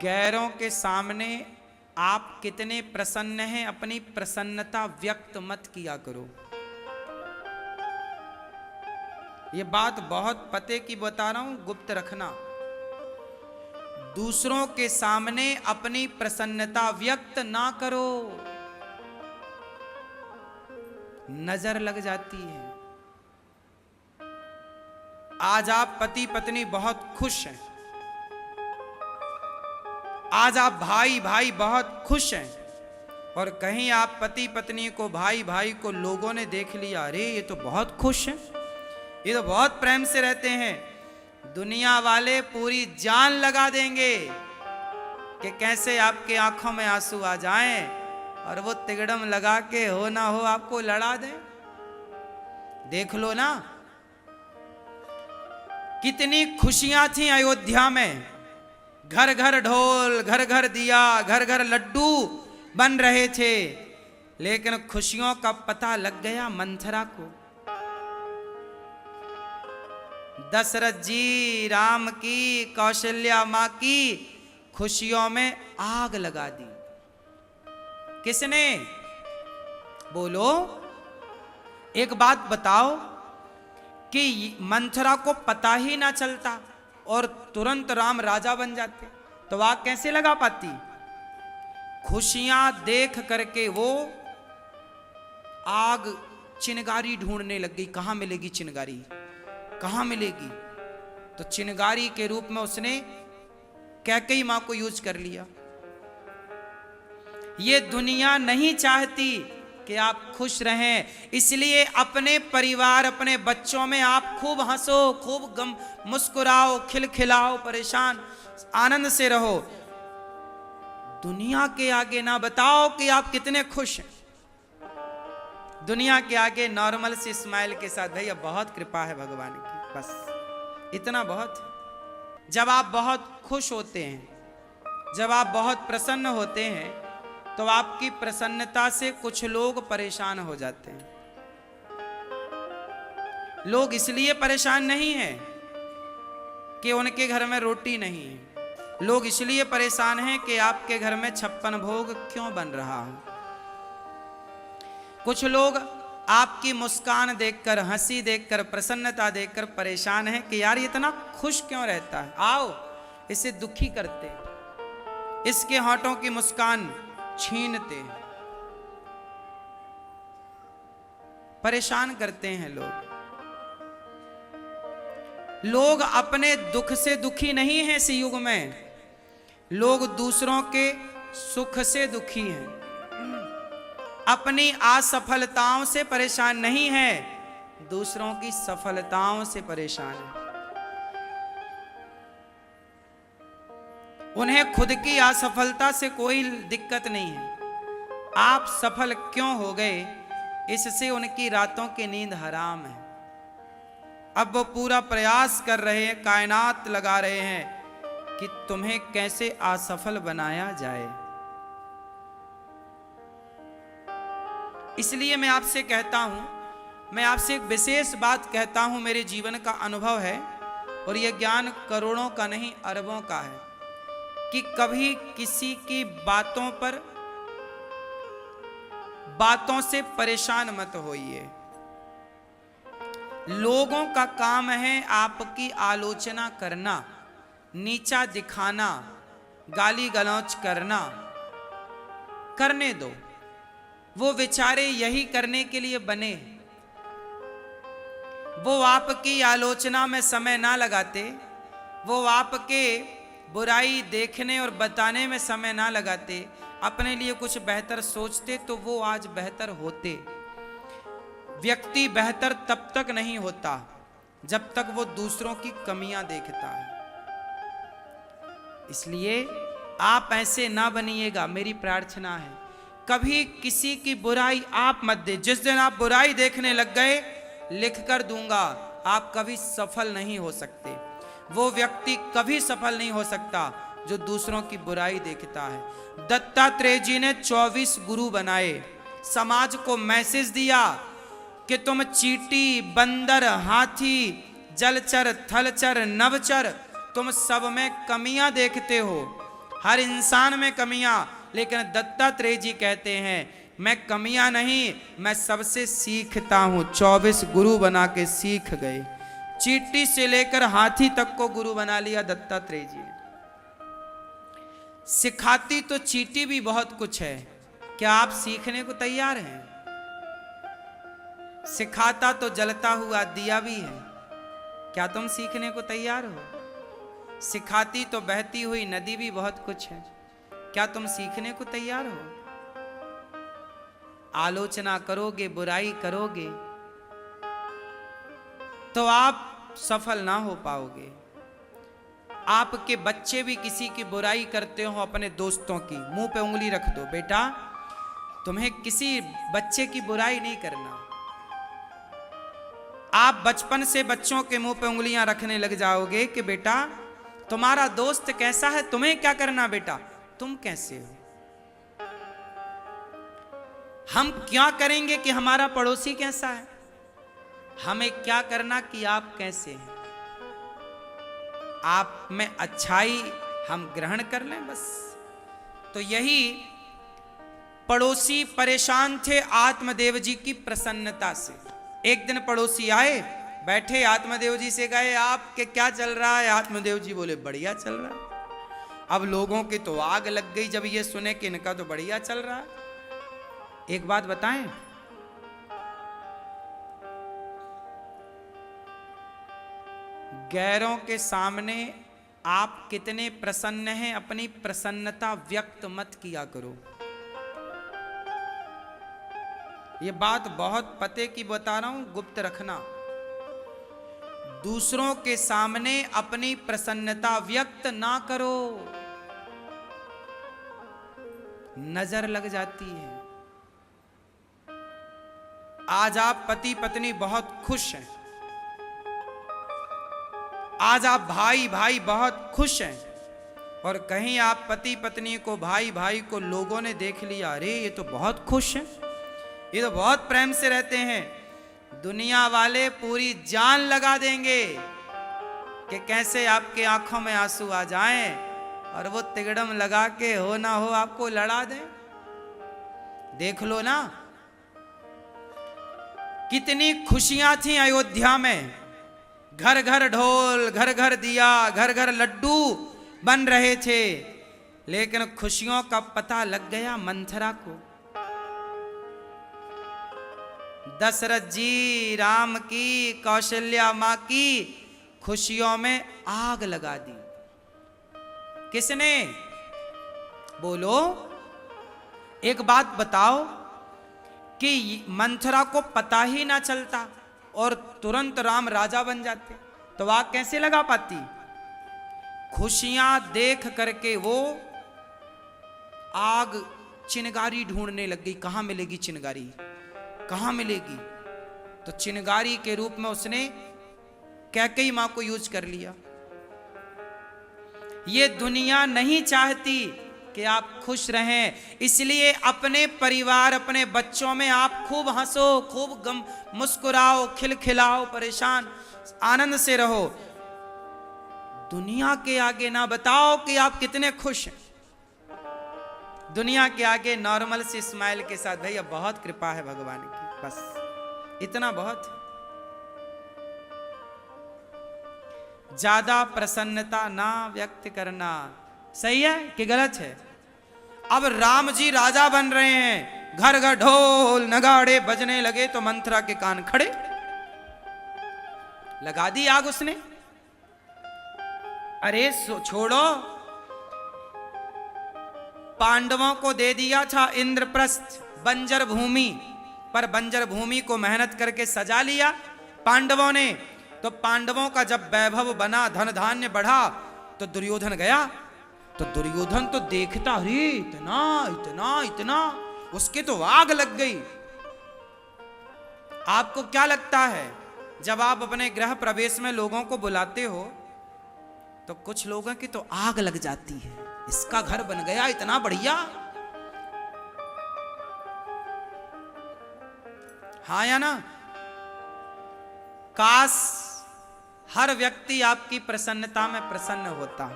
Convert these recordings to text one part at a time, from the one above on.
गैरों के सामने आप कितने प्रसन्न हैं, अपनी प्रसन्नता व्यक्त मत किया करो। ये बात बहुत पते की बता रहा हूं, गुप्त रखना। दूसरों के सामने अपनी प्रसन्नता व्यक्त ना करो, नजर लग जाती है। आज आप पति पत्नी बहुत खुश हैं, आज आप भाई भाई बहुत खुश हैं, और कहीं आप पति पत्नी को, भाई भाई को लोगों ने देख लिया, अरे ये तो बहुत खुश हैं, ये तो बहुत प्रेम से रहते हैं। दुनिया वाले पूरी जान लगा देंगे कि कैसे आपके आंखों में आंसू आ जाएं और वो तिगड़म लगा के हो ना हो आपको लड़ा दें। देख लो ना, कितनी खुशियां थी अयोध्या में, घर घर ढोल, घर घर दिया, घर घर लड्डू बन रहे थे, लेकिन खुशियों का पता लग गया मंथरा को। दशरथ जी राम की, कौशल्या मां की खुशियों में आग लगा दी। किसने? बोलो, एक बात बताओ कि मंथरा को पता ही ना चलता और तुरंत राम राजा बन जाते, तो आग कैसे लगा पाती? खुशियां देख करके वो आग चिनगारी ढूंढने लग गई। कहां मिलेगी चिनगारी, कहां मिलेगी? तो चिनगारी के रूप में उसने कैकेयी मां को यूज कर लिया। ये दुनिया नहीं चाहती कि आप खुश रहें, इसलिए अपने परिवार, अपने बच्चों में आप खूब हंसो, खूब मुस्कुराओ, खिलखिलाओ, परेशान आनंद से रहो। दुनिया के आगे ना बताओ कि आप कितने खुश हैं। दुनिया के आगे नॉर्मल सी स्माइल के साथ, भैया बहुत कृपा है भगवान की, बस इतना बहुत है। जब आप बहुत खुश होते हैं, जब आप बहुत प्रसन्न होते हैं, तो आपकी प्रसन्नता से कुछ लोग परेशान हो जाते हैं। लोग इसलिए परेशान नहीं हैं कि उनके घर में रोटी नहीं है, लोग इसलिए परेशान हैं कि आपके घर में 56 भोग क्यों बन रहा है। कुछ लोग आपकी मुस्कान देखकर, हंसी देखकर, प्रसन्नता देखकर परेशान हैं कि यार ये इतना खुश क्यों रहता है, आओ इसे दुखी करते, इसके होठों की मुस्कान छीनते हैं। परेशान करते हैं लोग। लोग अपने दुख से दुखी नहीं हैं इस युग में, लोग दूसरों के सुख से दुखी हैं, अपनी असफलताओं से परेशान नहीं है, दूसरों की सफलताओं से परेशान है। उन्हें खुद की असफलता से कोई दिक्कत नहीं है, आप सफल क्यों हो गए इससे उनकी रातों की नींद हराम है। अब वो पूरा प्रयास कर रहे हैं, कायनात लगा रहे हैं कि तुम्हें कैसे असफल बनाया जाए। इसलिए मैं आपसे कहता हूं, मैं आपसे एक विशेष बात कहता हूं, मेरे जीवन का अनुभव है, और यह ज्ञान करोड़ों का नहीं अरबों का है, कि कभी किसी की बातों से परेशान मत होइए। लोगों का काम है आपकी आलोचना करना, नीचा दिखाना, गाली गलौच करना। करने दो, वो बेचारे यही करने के लिए बने। वो आपकी आलोचना में समय ना लगाते, वो आपके बुराई देखने और बताने में समय ना लगाते, अपने लिए कुछ बेहतर सोचते, तो वो आज बेहतर होते। व्यक्ति बेहतर तब तक नहीं होता जब तक वो दूसरों की कमियां देखता है। इसलिए आप ऐसे ना बनिएगा, मेरी प्रार्थना है। कभी किसी की बुराई आप मत दे। जिस दिन आप बुराई देखने लग गए, लिख कर दूंगा, आप कभी सफल नहीं हो सकते। वो व्यक्ति कभी सफल नहीं हो सकता जो दूसरों की बुराई देखता है। दत्तात्रेय जी ने 24 गुरु बनाए, समाज को मैसेज दिया कि तुम चींटी, बंदर, हाथी, जलचर, थलचर, नभचर, तुम सब में कमियां देखते हो, हर इंसान में कमियां, लेकिन दत्तात्रेय जी कहते हैं मैं कमियां नहीं, मैं सबसे सीखता हूं। 24 गुरु बना के सीख गए। चींटी से लेकर हाथी तक को गुरु बना लिया दत्तात्रेय जी ने। सिखाती तो चींटी भी बहुत कुछ है, क्या आप सीखने को तैयार हैं? सिखाता तो जलता हुआ दिया भी है, क्या तुम सीखने को तैयार हो? सिखाती तो बहती हुई नदी भी बहुत कुछ है, क्या तुम सीखने को तैयार हो? आलोचना करोगे, बुराई करोगे तो आप सफल ना हो पाओगे। आपके बच्चे भी किसी की बुराई करते हो, अपने दोस्तों की, मुंह पे उंगली रख दो, बेटा तुम्हें किसी बच्चे की बुराई नहीं करना। आप बचपन से बच्चों के मुंह पे उंगलियां रखने लग जाओगे कि बेटा तुम्हारा दोस्त कैसा है, तुम्हें क्या करना, बेटा तुम कैसे हो। हम क्या करेंगे कि हमारा पड़ोसी कैसा है, हमें क्या करना कि आप कैसे हैं। आप में अच्छाई हम ग्रहण कर लें बस। तो यही पड़ोसी परेशान थे आत्मदेव जी की प्रसन्नता से। एक दिन पड़ोसी आए, बैठे, आत्मदेव जी से गए आपके क्या चल रहा है? आत्मदेव जी बोले बढ़िया चल रहा है। अब लोगों की तो आग लग गई जब ये सुने कि इनका तो बढ़िया चल रहा है। एक बात बताएं, गैरों के सामने आप कितने प्रसन्न हैं, अपनी प्रसन्नता व्यक्त मत किया करो। ये बात बहुत पते की बता रहा हूं, गुप्त रखना। दूसरों के सामने अपनी प्रसन्नता व्यक्त ना करो, नजर लग जाती है। आज आप पति पत्नी बहुत खुश हैं, आज आप भाई भाई बहुत खुश हैं, और कहीं आप पति पत्नी को, भाई भाई को लोगों ने देख लिया, अरे ये तो बहुत खुश हैं, ये तो बहुत प्रेम से रहते हैं। दुनिया वाले पूरी जान लगा देंगे कि कैसे आपके आंखों में आंसू आ जाएं और वो तिगड़म लगा के हो ना हो आपको लड़ा दें। देख लो ना कितनी खुशियां थी अयोध्या में, घर घर ढोल, घर घर दिया, घर घर लड्डू बन रहे थे, लेकिन खुशियों का पता लग गया मंथरा को। दशरथ जी, राम की, कौशल्या मां की खुशियों में आग लगा दी। किसने? बोलो, एक बात बताओ कि मंथरा को पता ही ना चलता और तुरंत राम राजा बन जाते, तो आग कैसे लगा पाती? खुशियां देख करके वो आग चिनगारी ढूंढने लग गई। कहां मिलेगी चिनगारी, कहां मिलेगी? तो चिनगारी के रूप में उसने कैकेयी मां को यूज कर लिया। ये दुनिया नहीं चाहती कि आप खुश रहें, इसलिए अपने परिवार, अपने बच्चों में आप खूब हंसो, खूब मुस्कुराओ, खिलखिलाओ, परेशान आनंद से रहो। दुनिया के आगे ना बताओ कि आप कितने खुश हैं। दुनिया के आगे नॉर्मल सी स्माइल के साथ, भैया बहुत कृपा है भगवान की, बस इतना बहुत है। ज्यादा प्रसन्नता ना व्यक्त करना सही है कि गलत है? अब राम जी राजा बन रहे हैं, घर घर ढोल नगाड़े बजने लगे, तो मंथरा के कान खड़े, लगा दी आग उसने। अरे छोड़ो, पांडवों को दे दिया था इंद्रप्रस्थ, बंजर भूमि, पर बंजर भूमि को मेहनत करके सजा लिया पांडवों ने। तो पांडवों का जब वैभव बना, धन धान्य बढ़ा, तो दुर्योधन गया, तो दुर्योधन तो देखता, अरे इतना इतना इतना, उसके तो आग लग गई। आपको क्या लगता है, जब आप अपने गृह प्रवेश में लोगों को बुलाते हो तो कुछ लोगों की तो आग लग जाती है, इसका घर बन गया इतना बढ़िया। हाँ या ना? काश हर व्यक्ति आपकी प्रसन्नता में प्रसन्न होता,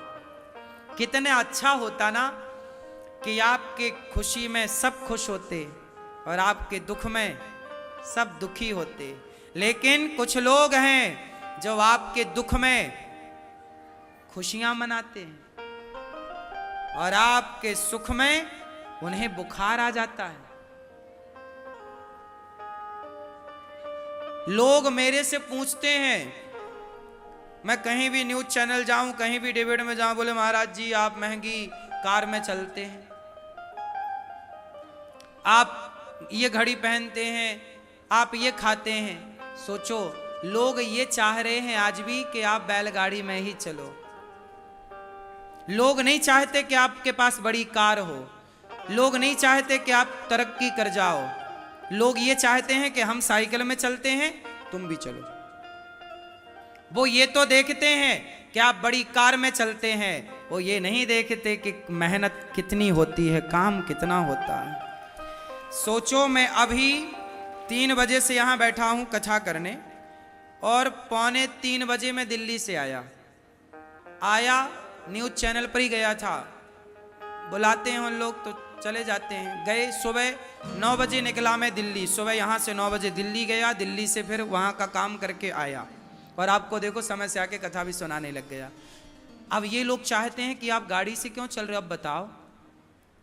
कितने अच्छा होता ना कि आपके खुशी में सब खुश होते और आपके दुख में सब दुखी होते। लेकिन कुछ लोग हैं जो आपके दुख में खुशियां मनाते हैं और आपके सुख में उन्हें बुखार आ जाता है। लोग मेरे से पूछते हैं, मैं कहीं भी न्यूज चैनल जाऊं, कहीं भी डिबेट में जाऊं, बोले महाराज जी आप महंगी कार में चलते हैं, आप ये घड़ी पहनते हैं, आप ये खाते हैं। सोचो, लोग ये चाह रहे हैं आज भी कि आप बैलगाड़ी में ही चलो। लोग नहीं चाहते कि आपके पास बड़ी कार हो, लोग नहीं चाहते कि आप तरक्की कर जाओ। लोग ये चाहते हैं कि हम साइकिल में चलते हैं, तुम भी चलो। वो ये तो देखते हैं कि आप बड़ी कार में चलते हैं, वो ये नहीं देखते कि मेहनत कितनी होती है, काम कितना होता है। सोचो, मैं अभी 3 बजे से यहाँ बैठा हूँ कथा करने और 2:45 बजे मैं दिल्ली से आया न्यूज चैनल पर ही गया था। बुलाते हैं उन लोग तो चले जाते हैं। गए सुबह 9 बजे निकला मैं दिल्ली, सुबह यहाँ से 9 बजे दिल्ली गया, दिल्ली से फिर वहाँ का काम करके आया और आपको देखो समय से आके कथा भी सुनाने लग गया। अब ये लोग चाहते हैं कि आप गाड़ी से क्यों चल रहे हो? अब बताओ,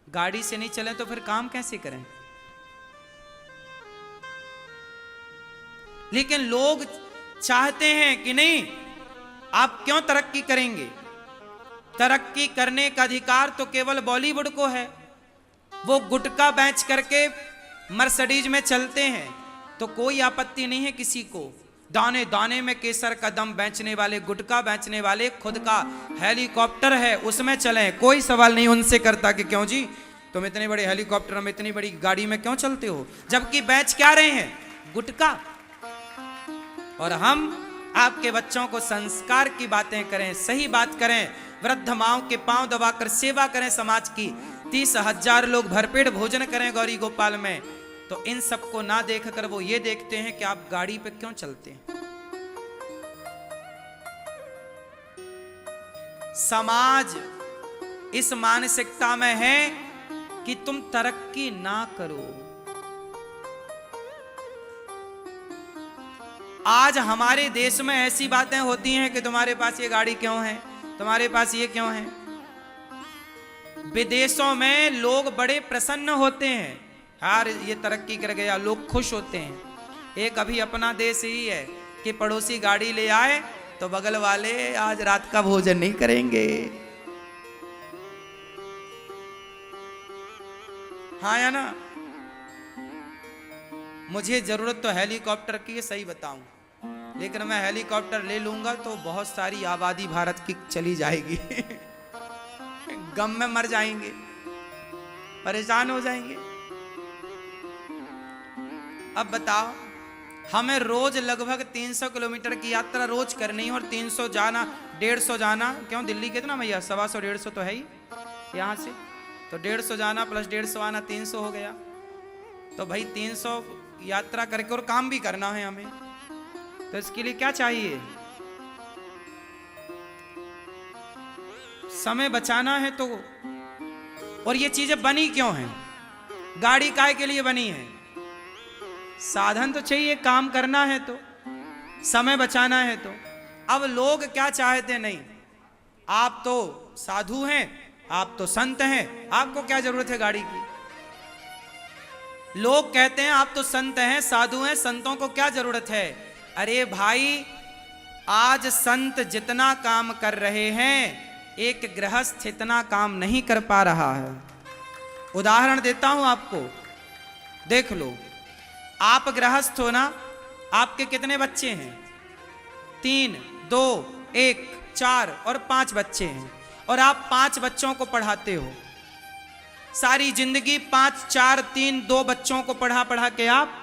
गाड़ी से नहीं चलें तो फिर काम कैसे करें? लेकिन लोग चाहते हैं कि नहीं, आप क्यों तरक्की करेंगे? तरक्की करने का अधिकार तो केवल बॉलीवुड को है। वो गुटखा बेच करके मर्सिडीज में चलते हैं तो कोई आपत्ति नहीं है किसी को। दाने दाने में केसर का दम बेचने वाले, गुटखा बेचने वाले, खुद का हेलीकॉप्टर है उसमें चलें, कोई सवाल नहीं उनसे करता कि क्यों जी तुम इतने बड़े हेलीकॉप्टर में, इतनी बड़ी गाड़ी में क्यों चलते हो, जबकि बेच क्या रहे हैं? गुटखा। और हम आपके बच्चों को संस्कार की बातें करें, सही बात करें, वृद्ध माओं के पांव दबाकर सेवा करें समाज की, 30,000 लोग भरपेट भोजन करें गौरी गोपाल में, तो इन सबको ना देखकर वो ये देखते हैं कि आप गाड़ी पे क्यों चलते हैं। समाज इस मानसिकता में है कि तुम तरक्की ना करो। आज हमारे देश में ऐसी बातें होती हैं कि तुम्हारे पास ये गाड़ी क्यों है, तुम्हारे पास ये क्यों है। विदेशों में लोग बड़े प्रसन्न होते हैं, यार ये तरक्की कर गया, लोग खुश होते हैं। एक अभी अपना देश ही है कि पड़ोसी गाड़ी ले आए तो बगल वाले आज रात का भोजन नहीं करेंगे। हाँ या ना? मुझे जरूरत तो हेलीकॉप्टर की है, सही बताऊं, लेकिन मैं हेलीकॉप्टर ले लूंगा तो बहुत सारी आबादी भारत की चली जाएगी गम में मर जाएंगे, परेशान हो जाएंगे। अब बताओ, हमें रोज लगभग 300 किलोमीटर की यात्रा रोज करनी है और 300 जाना, 150 जाना। क्यों, दिल्ली कितना भैया, 125 150 तो है ही यहाँ से, तो 150 जाना प्लस 150 आना, 300 हो गया। तो भाई 300 यात्रा करके और काम भी करना है हमें, तो इसके लिए क्या चाहिए? समय बचाना है। तो और ये चीजें बनी क्यों हैं? गाड़ी काहे के लिए बनी है? साधन तो चाहिए, काम करना है तो, समय बचाना है तो। अब लोग क्या चाहते? नहीं, आप तो साधु हैं, आप तो संत हैं, आपको क्या जरूरत है गाड़ी की? लोग कहते हैं आप तो संत हैं, साधु हैं, संतों को क्या जरूरत है? अरे भाई, आज संत जितना काम कर रहे हैं, एक गृहस्थ इतना काम नहीं कर पा रहा है। उदाहरण देता हूं आपको, देख लो। आप गृहस्थ हो ना, आपके कितने बच्चे हैं? 3, 2, 1, 4 और 5 बच्चे हैं, और आप 5 बच्चों को पढ़ाते हो। सारी जिंदगी 5, 4, 3, 2 बच्चों को पढ़ा पढ़ा के आप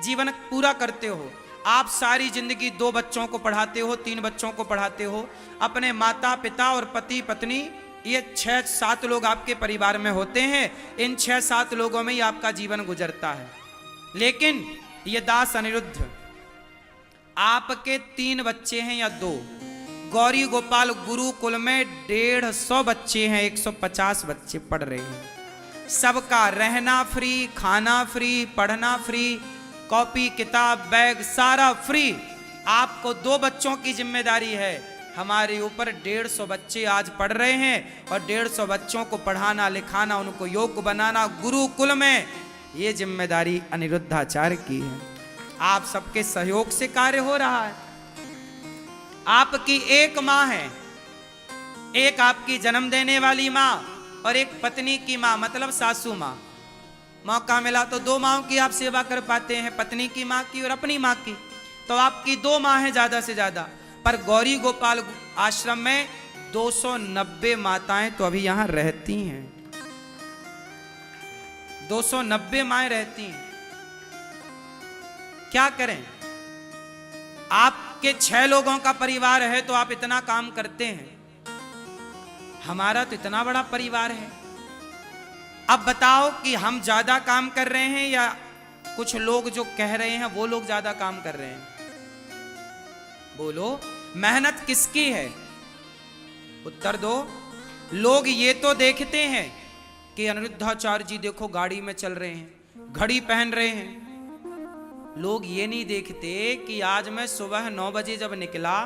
जीवन पूरा करते हो। आप सारी जिंदगी 2 बच्चों को पढ़ाते हो, 3 बच्चों को पढ़ाते हो, अपने माता पिता और पति पत्नी, ये 6-7 लोग आपके परिवार में होते हैं। इन 6-7 लोगों में ही आपका जीवन गुजरता है। लेकिन ये दास अनिरुद्ध, आपके 3 बच्चे हैं या 2, गौरी गोपाल गुरुकुल में 150 बच्चे हैं, 150 बच्चे पढ़ रहे हैं। सबका रहना फ्री, खाना फ्री, पढ़ना फ्री, कॉपी किताब बैग सारा फ्री। आपको 2 बच्चों की जिम्मेदारी है, हमारे ऊपर 150 बच्चे आज पढ़ रहे हैं और 150 बच्चों को पढ़ाना लिखाना, उनको योग्य बनाना गुरुकुल में, ये जिम्मेदारी अनिरुद्धाचार्य की है। आप सबके सहयोग से कार्य हो रहा है। आपकी एक माँ है, एक आपकी जन्म देने वाली माँ और एक पत्नी की माँ, मतलब सासू माँ। मौका मिला तो 2 माँओं की आप सेवा कर पाते हैं, पत्नी की माँ की और अपनी माँ की। तो आपकी 2 माँ हैं ज्यादा से ज्यादा, पर गौरी गोपाल आश्रम में 290 माताएं तो अभी यहां रहती हैं। 290 माएं रहती हैं। क्या करें, आपके 6 लोगों का परिवार है तो आप इतना काम करते हैं, हमारा तो इतना बड़ा परिवार है। अब बताओ कि हम ज्यादा काम कर रहे हैं या कुछ लोग जो कह रहे हैं वो लोग ज्यादा काम कर रहे हैं? बोलो, मेहनत किसकी है? उत्तर दो। लोग ये तो देखते हैं कि अनिरुद्धाचार्य जी देखो गाड़ी में चल रहे हैं, घड़ी पहन रहे हैं। लोग ये नहीं देखते कि आज मैं सुबह 9 बजे जब निकला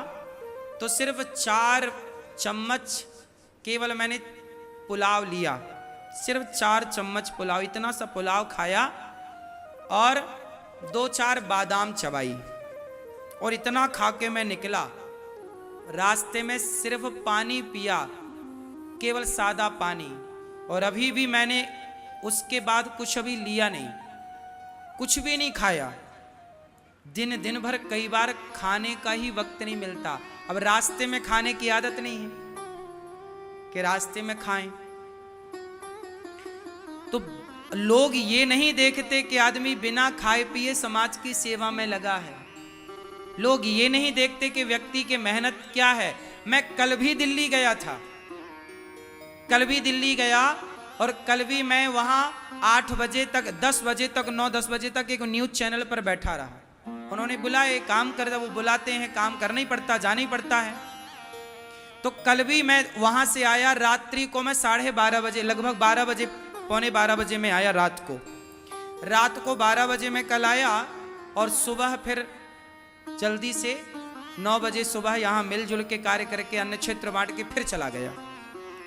तो सिर्फ 4 चम्मच केवल मैंने पुलाव लिया, सिर्फ 4 चम्मच पुलाव, इतना सा पुलाव खाया और 2-4 बादाम चबाई और इतना खा के मैं निकला। रास्ते में सिर्फ पानी पिया, केवल सादा पानी, और अभी भी मैंने उसके बाद कुछ अभी लिया नहीं, कुछ भी नहीं खाया। दिन भर कई बार खाने का ही वक्त नहीं मिलता। अब रास्ते में खाने की आदत नहीं है कि रास्ते में खाएं। तो लोग ये नहीं देखते कि आदमी बिना खाए पिए समाज की सेवा में लगा है। लोग ये नहीं देखते कि व्यक्ति की मेहनत क्या है। मैं कल भी दिल्ली गया था, कल भी दिल्ली गया और कल भी मैं वहां 8 बजे तक, 10 बजे तक, 9-10 बजे तक एक न्यूज चैनल पर बैठा रहा। उन्होंने बुलाए, काम कर दो, वो बुलाते हैं, काम करना ही पड़ता, जाना ही पड़ता है। तो कल भी मैं वहां से आया, रात्रि को मैं 12:30 बजे, लगभग 12 बजे, पौने 12 बजे में आया रात को 12 बजे में कल आया और सुबह फिर जल्दी से 9 बजे सुबह यहाँ मिलजुल के कार्य करके अन्य क्षेत्र बांट के फिर चला गया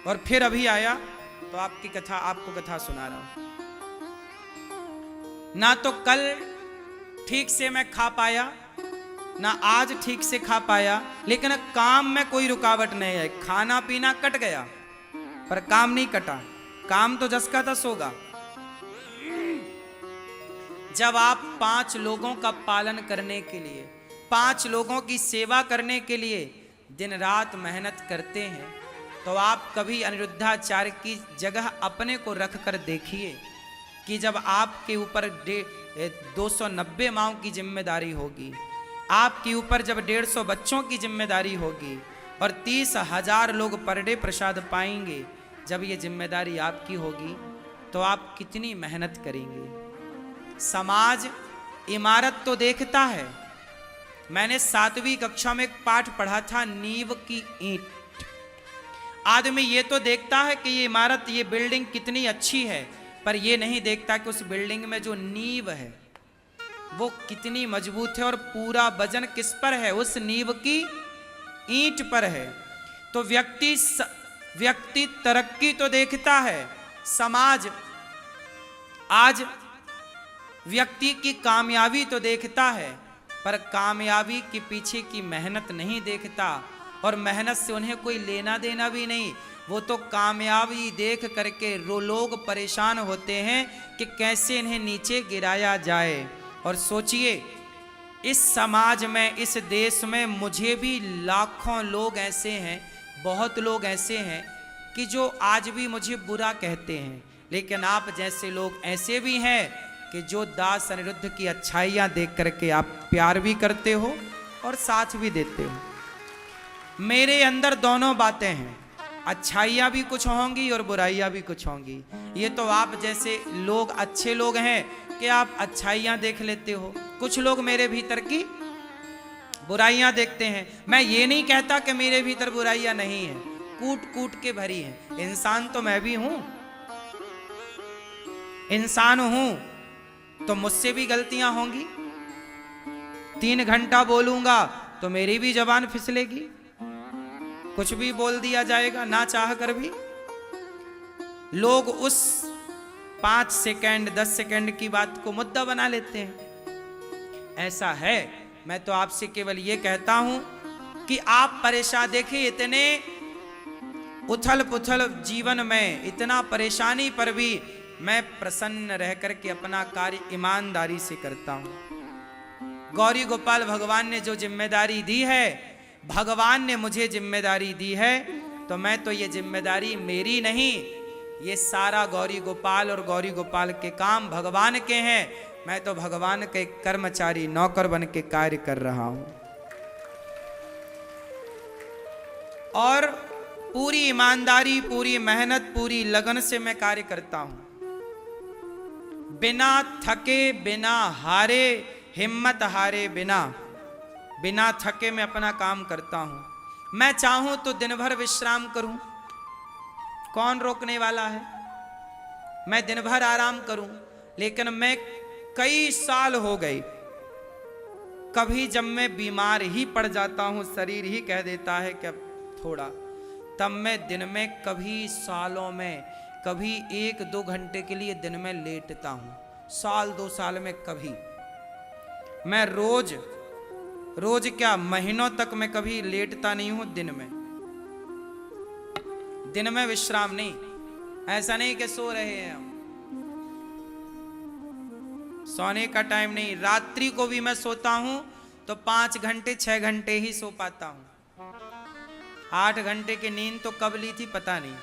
और फिर अभी आया तो आपको कथा सुना रहा हूं। ना तो कल ठीक से मैं खा पाया, ना आज ठीक से खा पाया, लेकिन काम में कोई रुकावट नहीं है। खाना पीना कट गया पर काम नहीं कटा, काम तो जस का तस होगा। जब आप 5 लोगों का पालन करने के लिए, 5 लोगों की सेवा करने के लिए दिन रात मेहनत करते हैं तो आप कभी अनिरुद्धाचार्य की जगह अपने को रख कर देखिए कि जब आपके ऊपर 290 माओं की जिम्मेदारी होगी, आपके ऊपर जब 150 बच्चों की जिम्मेदारी होगी और 30,000 लोग पर डे प्रसाद पाएंगे, जब ये जिम्मेदारी आपकी होगी तो आप कितनी मेहनत करेंगे। समाज इमारत तो देखता है। मैंने 7वीं कक्षा में एक पाठ पढ़ा था, नींव की ईंट। आदमी ये तो देखता है कि ये इमारत, ये बिल्डिंग कितनी अच्छी है, पर ये नहीं देखता कि उस बिल्डिंग में जो नींव है वो कितनी मजबूत है और पूरा वजन किस पर है, उस नींव की ईंट पर है। तो व्यक्ति तरक्की तो देखता है, समाज आज व्यक्ति की कामयाबी तो देखता है, पर कामयाबी के पीछे की मेहनत नहीं देखता और मेहनत से उन्हें कोई लेना देना भी नहीं। वो तो कामयाबी देख करके लोग परेशान होते हैं कि कैसे इन्हें नीचे गिराया जाए। और सोचिए, इस समाज में, इस देश में मुझे भी लाखों लोग ऐसे हैं, बहुत लोग ऐसे हैं कि जो आज भी मुझे बुरा कहते हैं, लेकिन आप जैसे लोग ऐसे भी हैं कि जो दास अनिरुद्ध की अच्छाइयाँ देख करके आप प्यार भी करते हो और साथ भी देते हो। मेरे अंदर दोनों बातें हैं, अच्छाइयाँ भी कुछ होंगी और बुराइयाँ भी कुछ होंगी। ये तो आप जैसे लोग अच्छे लोग हैं कि आप अच्छाइयाँ देख लेते हो, कुछ लोग मेरे भीतर की बुराइयां देखते हैं। मैं ये नहीं कहता कि मेरे भीतर बुराइयां नहीं है, कूट कूट के भरी हैं। इंसान तो मैं भी हूं, इंसान हूं, तो मुझसे भी गलतियां होंगी। 3 घंटा बोलूंगा तो मेरी भी जबान फिसलेगी, कुछ भी बोल दिया जाएगा ना चाह कर भी। लोग उस 5 सेकंड 10 सेकंड की बात को मुद्दा बना लेते हैं। ऐसा है। मैं तो आपसे केवल ये कहता हूं कि आप परेशान, देखिए इतने उथल पुथल जीवन में, इतना परेशानी पर भी मैं प्रसन्न रह करके अपना कार्य ईमानदारी से करता हूं। गौरी गोपाल भगवान ने जो जिम्मेदारी दी है, भगवान ने मुझे जिम्मेदारी दी है, तो मैं तो ये जिम्मेदारी मेरी नहीं, ये सारा गौरी गोपाल और गौरी गोपाल के काम भगवान के हैं। मैं तो भगवान के कर्मचारी नौकर बन के कार्य कर रहा हूं और पूरी ईमानदारी, पूरी मेहनत, पूरी लगन से मैं कार्य करता हूं। बिना थके, बिना हारे, हिम्मत हारे बिना थके मैं अपना काम करता हूं। मैं चाहूं तो दिन भर विश्राम करूं, कौन रोकने वाला है? मैं दिन भर आराम करूं, लेकिन मैं कई साल हो गए, कभी जब मैं बीमार ही पड़ जाता हूं, शरीर ही कह देता है कि अब थोड़ा, तब मैं दिन में कभी सालों में कभी 1-2 घंटे के लिए दिन में लेटता हूं। साल 2 साल में कभी। मैं रोज क्या महीनों तक मैं कभी लेटता नहीं हूं दिन में विश्राम नहीं। ऐसा नहीं कि सो रहे हैं हम, सोने का टाइम नहीं। रात्रि को भी मैं सोता हूं तो 5 घंटे 6 घंटे ही सो पाता हूं। 8 घंटे की नींद तो कब ली थी पता नहीं।